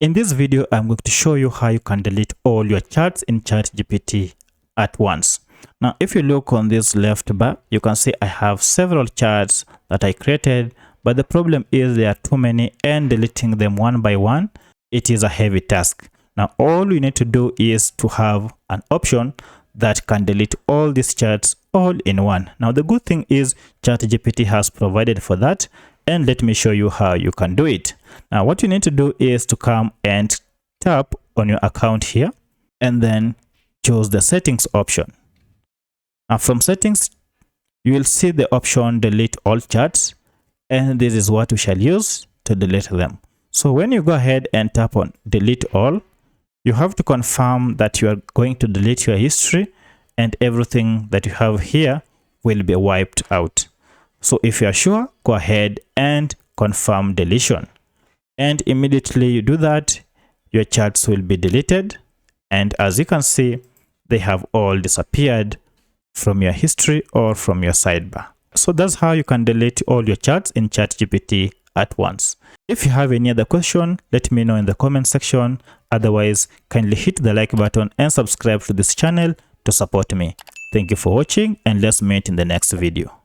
In this video, I'm going to show you how you can delete all your charts in ChatGPT at once. Now, if you look on this left bar, you can see I have several charts that I created, but the problem is there are too many and deleting them one by one, it is a heavy task. Now, all you need to do is to have an option that can delete all these charts all in one. Now, the good thing is ChatGPT has provided for that, and let me show you how you can do it. Now, what you need to do is to come and tap on your account here and then choose the settings option. Now, from settings, you will see the option delete all charts, and this is what we shall use to delete them. So when you go ahead and tap on delete all, you have to confirm that you are going to delete your history and everything that you have here will be wiped out. So if you are sure, go ahead and confirm deletion. And immediately you do that, your charts will be deleted. And as you can see, they have all disappeared from your history or from your sidebar. So that's how you can delete all your charts in ChatGPT at once. If you have any other question, let me know in the comment section. Otherwise, kindly hit the like button and subscribe to this channel to support me. Thank you for watching, and let's meet in the next video.